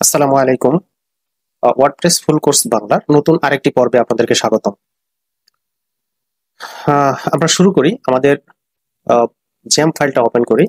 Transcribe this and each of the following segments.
আসসালামু আলাইকুম। WordPress full course বাংলার নতুন আরেকটি পর্বে আপনাদেরকে স্বাগতম। আমরা শুরু করি। আমাদের জ্যাম ফাইলটা ওপেন করি।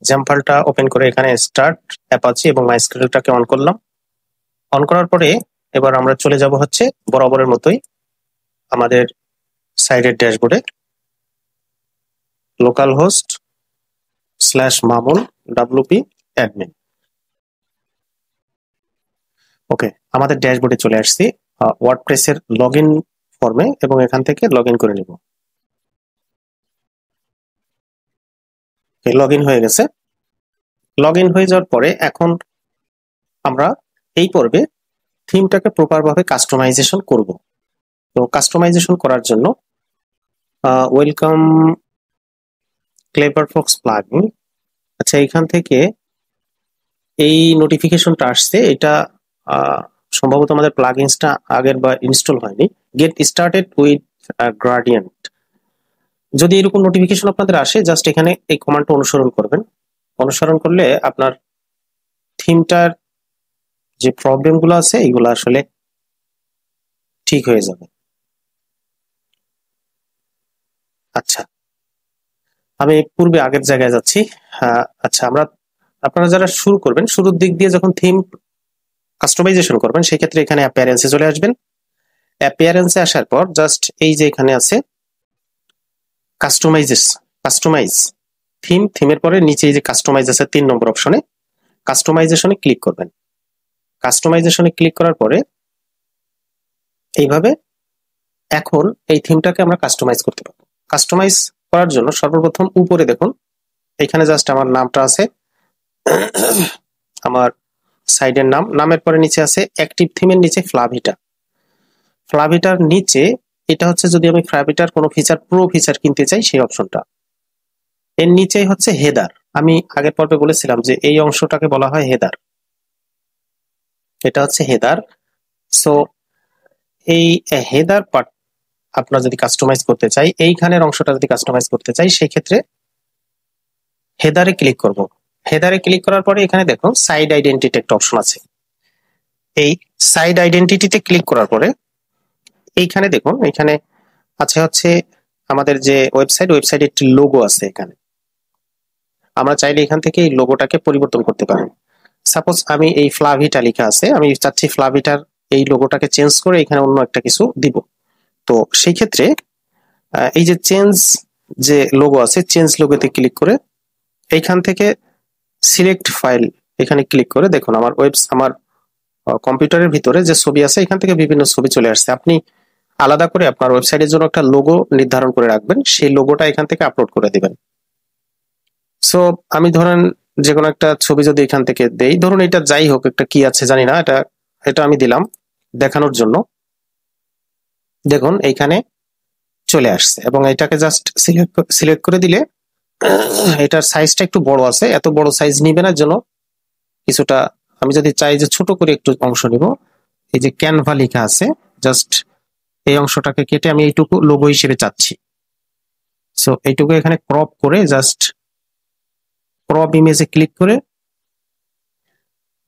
জ্যাম ফাইলটা ওপেন করে এখানে স্টার্ট অ্যাপাচি এবং মাইস্কুয়েলটাকে অন করলাম। অন করার পরে এবার আমরা চলে যাব হচ্ছে বরাবরের মতোই আমাদের সাইডের ড্যাশবোর্ডে local host /Mamun WP admin. Okay, আমাদের ড্যাশবোর্ডে চলে আসছি ওয়ার্ডপ্রেসের লগ ইন ফর্মে এবং এখান থেকে লগ ইন করে নিব। লগ ইন হয়ে গেছে। লগ ইন হয়ে যাওয়ার পরে এখন আমরা এই পর্বে থিমটাকে প্রপার ভাবে কাস্টমাইজেশন করব। তো কাস্টমাইজেশন করার জন্য ওয়েলকাম ক্লেভারফক্স প্লাগইন। আচ্ছা, এখান থেকে এই নোটিফিকেশনটা আসছে, এটা সম্ভবত আমাদের প্লাগইনসটা আগের বা ইনস্টল হয়নি। Get started with gradient. যদি এরকম নোটিফিকেশন আপনাদের আসে, জাস্ট এখানে এই কমান্ডটা অনুসরণ করবেন। অনুসরণ করলে আপনার থিমটার যে প্রবলেমগুলো আছে এগুলো আসলে ঠিক হয়ে যাবে। আচ্ছা, আমি পূর্বে আগের জায়গায় যাচ্ছি। আচ্ছা, আপনারা যারা শুরু করবেন, শুরুর দিক দিয়ে যখন থিম কাস্টমাইজেশন করবেন, সেই ক্ষেত্রে এখানে অ্যাপিয়ারেন্সে চলে আসবেন। অ্যাপিয়ারেন্সে আসার পর জাস্ট এই যে এখানে আছে কাস্টমাইজ থিমের পরে নিচে এই যে কাস্টমাইজ আছে 3 নম্বর অপশনে, কাস্টমাইজেশনে ক্লিক করবেন। কাস্টমাইজেশনে ক্লিক করার পরে এইভাবে এখন এই থিমটাকে আমরা কাস্টমাইজ করতে পারবো। কাস্টমাইজ করার জন্য সর্বপ্রথম উপরে দেখুন, এখানে জাস্ট আমার নামটা আছে, আমার সাইডের নামের পরে নিচে আছে অ্যাক্টিভ থিমের নিচে ফ্লাভিটার নিচে এটা হচ্ছে যদি আমি ফ্লাভিটার কোনো ফিচার প্রো ফিচার কিনতে চাই সেই অপশনটা। এর নিচেই হচ্ছে হেদার। আমি আগের পর্বে বলেছিলাম যে এই অংশটাকে বলা হয় হেদার। এটা হচ্ছে হেদার। সো এই হেদার পার্ট আপনারা যদি কাস্টমাইজ করতে চাই, এইখানের অংশটা যদি কাস্টমাইজ করতে চাই, সেই ক্ষেত্রে হেদারে ক্লিক করব। হেদারে ক্লিক করার পরে এখানে দেখুন সাইড আইডেন্টিটি একটা অপশন আছে। এই সাইড আইডেন্টিটিতে ক্লিক করার পরে এইখানে দেখুন, এখানে আছে হচ্ছে আমাদের যে ওয়েবসাইটে একটি লোগো আছে। এখানে আমরা চাইলে এখান থেকে এই লোগোটাকে পরিবর্তন করতে পারি। সাপোজ আমি এই ফ্লাভিটা লেখা আছে, আমি চাচ্ছি ফ্লাভিটার এই লোগোটাকে চেঞ্জ করে এখানে অন্য একটা কিছু দিব। তো সেই ক্ষেত্রে এই যে যে লোগো আছে, চেঞ্জ লোগোতে ক্লিক করে এইখান থেকে সিলেক্ট ফাইল এখানে ক্লিক করে দেখুন আমার কম্পিউটারের ভিতরে যে ছবি আছে এখান থেকে বিভিন্ন ছবি চলে আসছে। আপনি আলাদা করে আপনার ওয়েবসাইটের জন্য একটা লোগো নির্ধারণ করে রাখবেন, সেই লোগোটা এখান থেকে আপলোড করে দিবেন। সো আমি ধরেন যে কোনো একটা ছবি যদি এখান থেকে দেই, ধরুন এটা যাই হোক, একটা কি আছে জানি না, এটা আমি দিলাম দেখানোর জন্য। দেখুন এইখানে চলে আসছে এবং এটাকে জাস্ট সিলেক্ট করে দিলে এটার সাইজটা একটু বড় আছে, এত বড় সাইজ নিবে না, জন্য কিছুটা আমি যদি চাই যে ছোট করে একটু অংশ নিব, এই যে ক্যানভা লেখা আছে, জাস্ট এই অংশটাকে কেটে আমি এইটুকু লোগো হিসেবে চাচ্ছি। সো এইটুকু এখানে ক্রপ করে জাস্ট ক্রপ ইমেজে ক্লিক করে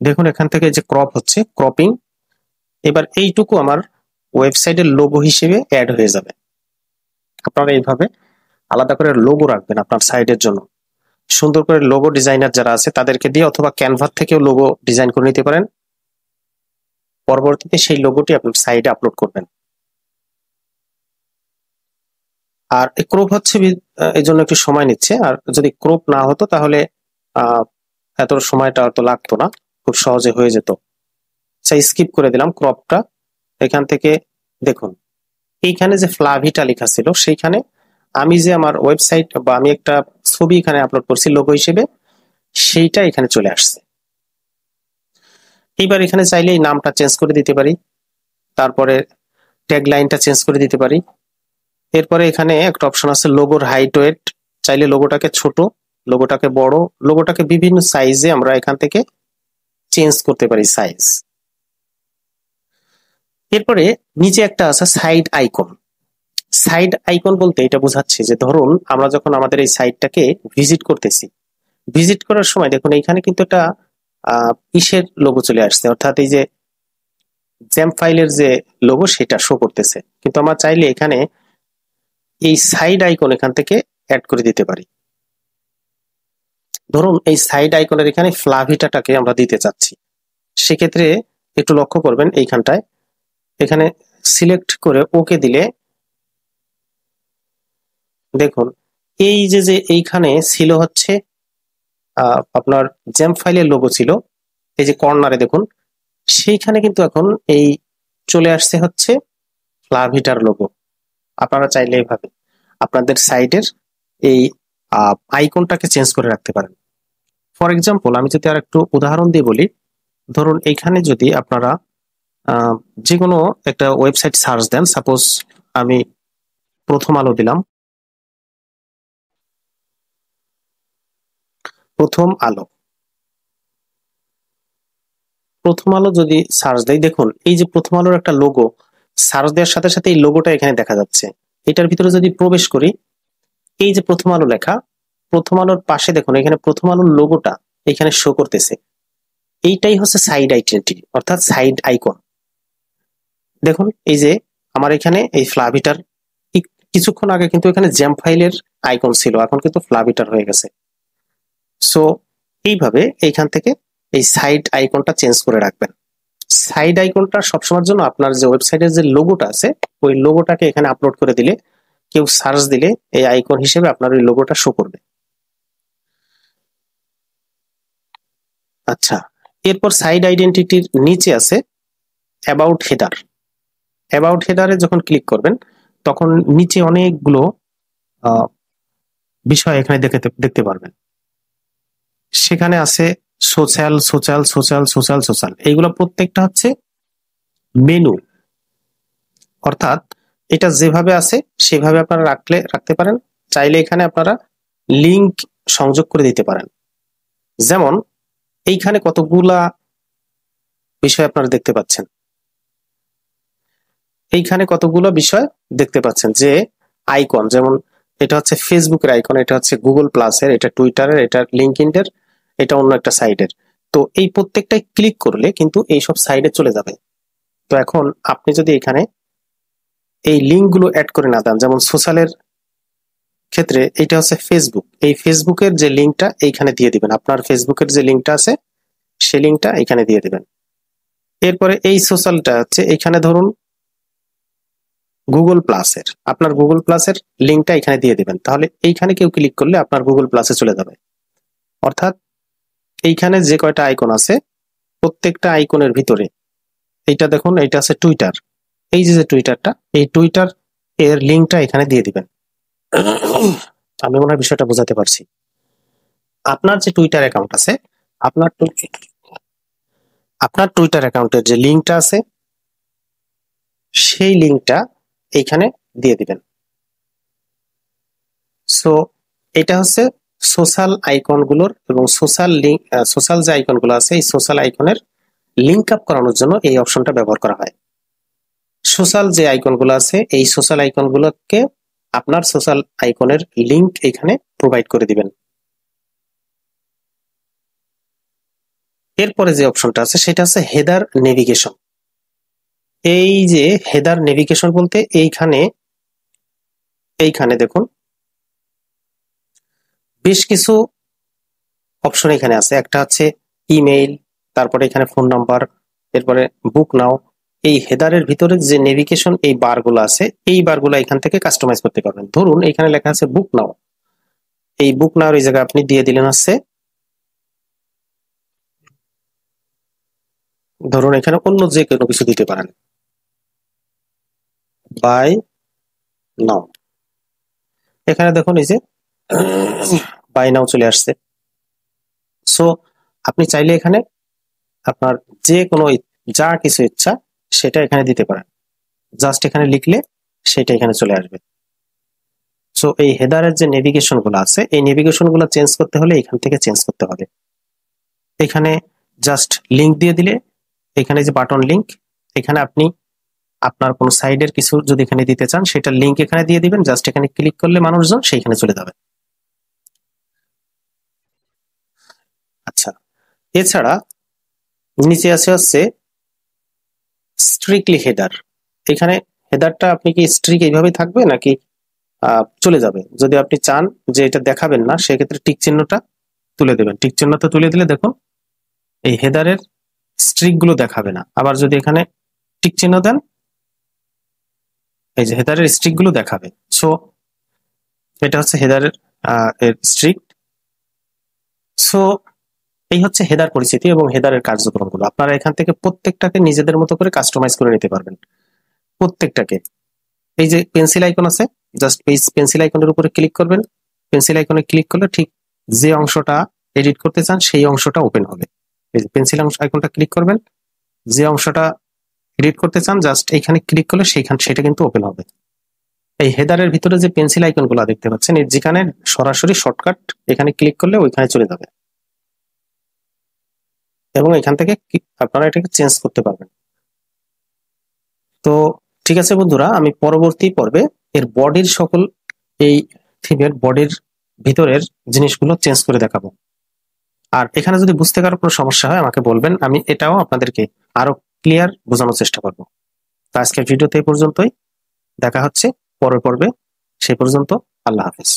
দেখুন এখান থেকে যে ক্রপ হচ্ছে, ক্রপিং। এবার এইটুকু আমার ওয়েবসাইটের লোগো হিসেবে অ্যাড হয়ে যাবে। আপনারা এইভাবে আলাদা করে লোগো রাখবেন আপনার সাইটের জন্য। সুন্দর করে লোগো ডিজাইনার যারা আছে তাদেরকে দিয়ে অথবা ক্যানভা থেকেও লোগো ডিজাইন করে নিতে পারেন। পরবর্তীতে সেই লোগোটি আপনার সাইটে আপলোড করবেন। আর ক্রপ হচ্ছে এই জন্য একটু সময় নিচ্ছে, আর যদি ক্রপ না হতো তাহলে এত সময়টা তো লাগতো না, খুব সহজে হয়ে যেত। স্কিপ করে দিলাম ক্রপটা। এখান থেকে দেখুন এইখানে যে ফ্লাভিটা লেখা ছিল, সেইখানে আমি যে আমার ওয়েবসাইট বা আমি একটা ছবি এখানে আপলোড করছি লোগো হিসেবে, সেইটা এখানে চলে আসছে। এইবার এখানে চাইলে এই নামটা চেঞ্জ করে দিতে পারি, তারপরে ট্যাগ লাইনটা চেঞ্জ করে দিতে পারি। এরপরে এখানে একটা অপশন আছে লোগোর হাইট ওয়েট, চাইলে লোগোটাকে ছোট, লোগোটাকে বড়, লোগোটাকে বিভিন্ন সাইজে আমরা এখান থেকে চেঞ্জ করতে পারি সাইজ। এরপরে নিচে একটা আছে সাইড আইকন। সাইড আইকন বলতে এটা বোঝাচ্ছে যে ধরুন আমরা যখন আমাদের এই সাইটটাকে ভিজিট করতেছি, ভিজিট করার সময় দেখুন এইখানে কিন্তু একটা ইসের লোগো চলে আসছে, অর্থাৎ এই যে জ্যাম্প ফাইলের যে লোগো সেটা শো করতেছে। কিন্তু আমরা চাইলে এখানে এই সাইড আইকন এখান থেকে অ্যাড করে দিতে পারি। ধরুন এই সাইড আইকনের এখানে ফ্লাভিটাটাকে আমরা দিতে চাচ্ছি, সেক্ষেত্রে একটু লক্ষ্য করবেন এইখানটায়, এখানে সিলেক্ট করে ওকে দিলে দেখুন এই যে এইখানে ছিল হচ্ছে আপনার জ্যাম্প ফাইলের লোগো ছিল, এই যে কর্নারে দেখুন সেইখানে কিন্তু এখন এই চলে আসছে হচ্ছে ফ্লাভিটার লোগো। আপনারা চাইলে এইভাবে আপনাদের সাইডের এই আইকনটাকে চেঞ্জ করে রাখতে পারেন। ফর এক্সাম্পল আমি যদি আর একটু উদাহরণ দিয়ে বলি, ধরুন এইখানে যদি আপনারা যে কোনো একটা ওয়েবসাইট সার্চ দেন, সাপোজ আমি প্রথম আলো দিলাম, প্রথম আলো যদি সার্চ দেই, দেখুন এই যে প্রথম আলোর একটা লোগো সার্চ দেওয়ার সাথে সাথে এই লোগোটা এখানে দেখা যাচ্ছে। এটার ভিতরে যদি প্রবেশ করি, এই যে প্রথম আলো লেখা, প্রথম আলোর পাশে দেখুন এখানে প্রথম আলোর লোগোটা এখানে শো করতেছে। এইটাই হচ্ছে সাইড আইডেন্টিটি, অর্থাৎ সাইড আইকন। দেখুন এই যে আমার এখানে এই ফ্লাভিটার কিছুক্ষণ আগে কিন্তু এখানে জ্যাম্প ফাইলের আইকন ছিল, এখন কিন্তু ফ্লাভিটার হয়ে গেছে। সো এইভাবে এইখান থেকে এই সাইড আইকনটা চেঞ্জ করে রাখবেন। সাইড আইকনটা সবসময়ের জন্য আপনার যে ওয়েবসাইটের যে লোগোটা আছে ওই লোগোটাকে এখানে আপলোড করে দিলে কেউ সার্চ দিলে এই আইকন হিসেবে আপনার ওই লোগোটা শো করবে। আচ্ছা, এরপর সাইড আইডেন্টিটির নিচে আছে অ্যাবাউট হেডার। অ্যাবাউট হেডারে যখন ক্লিক করবেন তখন নিচে অনেকগুলো বিষয় এখানে দেখতে পারবেন। সেখানে আছে social social social social social, এইগুলো প্রত্যেকটা হচ্ছে মেনু, অর্থাৎ এটা যেভাবে আছে সেভাবে আপনারা রাখতে পারেন। চাইলে এখানে আপনারা লিংক সংযোগ করে দিতে পারেন। যেমন এইখানে কতগুলা বিষয় আপনারা দেখতে পাচ্ছেন, এইখানে কতগুলো বিষয় দেখতে পাচ্ছেন যে আইকন, যেমন এটা হচ্ছে ফেসবুকের আইকন, এটা হচ্ছে গুগল প্লাসের, এটা টুইটারের, এটা লিঙ্কডইনের, এটা অন্য একটা সাইটের। তো এই প্রত্যেকটাই ক্লিক করলে কিন্তু এইসব সাইডে চলে যাবে। তো এখন আপনি যদি এখানে এই লিঙ্কগুলো অ্যাড করে না দেন, যেমন সোশ্যালের ক্ষেত্রে এটা হচ্ছে ফেসবুক, এই ফেসবুকের যে লিঙ্কটা এইখানে দিয়ে দিবেন, আপনার ফেসবুকের যে লিঙ্কটা আছে সেই লিঙ্কটা এখানে দিয়ে দিবেন। এরপরে এই সোশ্যালটা হচ্ছে এখানে ধরুন গুগল প্লাসের, আপনার গুগল প্লাসের লিঙ্কটা এখানে দিয়ে দিবেন, তাহলে এইখানে কেউ ক্লিক করলে আপনার গুগল প্লাসে চলে যাবে। অর্থাৎ এইখানে যে কয়টা আইকন আছে প্রত্যেকটা আইকনের ভিতরে, এইটা দেখুন এইটা আছে টুইটার, এই যে টুইটারটা, এই টুইটার এর লিঙ্কটা এখানে দিয়ে দিবেন। আমি মনে হয় বিষয়টা বোঝাতে পারছি। আপনার যে টুইটার অ্যাকাউন্ট আছে, আপনার টুইটার অ্যাকাউন্টের যে লিঙ্কটা আছে সেই লিঙ্কটা এইখানে দিয়ে দিবেন। সো এটা হচ্ছে সোশ্যাল আইকনগুলোর এবং সোশ্যাল যে আইকনগুলো আছে এই সোশ্যাল আইকনের লিঙ্ক আপ করানোর জন্য এই অপশনটা ব্যবহার করা হয়। সোশ্যাল যে আইকনগুলো আছে এই সোশ্যাল আইকনগুলোকে আপনার সোশ্যাল আইকনের লিঙ্ক এখানে প্রোভাইড করে দিবেন। এরপরে যে অপশনটা আছে সেটা হচ্ছে হেডার নেভিগেশন। এই যে হেডার নেভিগেশন বলতে এইখানে দেখুন বেশ কিছু অপশন এখানে আছে। একটা হচ্ছে ইমেইল, তারপরে এখানে ফোন নাম্বার, এরপরে বুক নাও। এই হেডারের ভিতরে যে নেভিগেশন এই বারগুলো আছে এই বারগুলো এখান থেকে কাস্টমাইজ করতে পারবেন। ধরুন এখানে লেখা আছে বুক নাও, এই বুক নাও এই জায়গায় আপনি দিয়ে দিলেন হচ্ছে, ধরুন এখানে অন্য যে কোনো কিছু দিতে পারেন, বাই নাও। এখানে দেখুন এই যে বাই নাও চলে আসছে। সো আপনি চাইলে এখানে আপনার যে কোনো যা কিছু ইচ্ছা সেটা এখানে দিতে পারেন, জাস্ট এখানে লিখলে সেটা এখানে চলে আসবে। সো এই হেডারের যে নেভিগেশন গুলো আছে এই নেভিগেশন গুলো চেঞ্জ করতে হলে এখান থেকে চেঞ্জ করতে হবে। এখানে জাস্ট লিংক দিয়ে দিলে, এখানে যে বাটন লিংক, এখানে আপনি আপনার কোন সাইডের কিছু যদি এখানে দিতে চান সেটা লিংক এখানে দিয়ে দিবেন, জাস্ট এখানে ক্লিক করলে মানুষজন সেইখানে চলে যাবে। আচ্ছা, এছাড়া নিচে আছে হচ্ছে স্ট্রিক্টলি হেডার। এখানে হেডারটা আপনি কি স্ট্রিক এইভাবে থাকবে নাকি চলে যাবে? যদি আপনি চান যে এটা দেখাবেন না, সেক্ষেত্রে টিক চিহ্নটা তুলে দেবেন। টিক চিহ্নটা তুলে দিলে দেখুন এই হেডারের স্ট্রিক গুলো দেখাবে না। আবার যদি এখানে টিক চিহ্ন দেন, এই যে হেডারের স্ট্রিক গুলো দেখাবে। সো এটা হচ্ছে হেডারের স্ট্রিক। সো এই হচ্ছে হেডার পরিচিতি এবং হেডারের কার্যক্রমগুলো। আপনারা এখান থেকে প্রত্যেকটাকে নিজেদের মতো করে কাস্টমাইজ করে নিতে পারবেন, প্রত্যেকটাকে। এই যে পেন্সিল আইকন আছে, জাস্ট এই পেন্সিল আইকনের উপরে ক্লিক করবেন। পেন্সিল আইকনে ক্লিক করলে ঠিক যে অংশটা এডিট করতে চান সেই অংশটা ওপেন হবে। এই যে পেন্সিল আইকনটা ক্লিক করবেন, যে অংশটা এডিট করতে চান জাস্ট এইখানে ক্লিক করলে সেটা কিন্তু ওপেন হবে। এই হেডারের ভিতরে যে পেন্সিল আইকনগুলো দেখতে পাচ্ছেন, যেখানে সরাসরি শর্টকাট এখানে ক্লিক করলে ওইখানে চলে যাবে এবং এখান থেকে আপনারা এটাকে চেঞ্জ করতে পারবেন। তো ঠিক আছে বন্ধুরা, আমি পরবর্তী পর্বে এর বডির সকল এই থিমের বডির ভিতরের জিনিসগুলো চেঞ্জ করে দেখাবো। আর এখানে যদি বুঝতে কারো কোনো সমস্যা হয় আমাকে বলবেন, আমি এটাও আপনাদেরকে আরো ক্লিয়ার বোঝানোর চেষ্টা করবো। তো আজকের ভিডিওতে এই পর্যন্তই, দেখা হচ্ছে পরের পর্বে। সে পর্যন্ত আল্লাহ হাফেজ।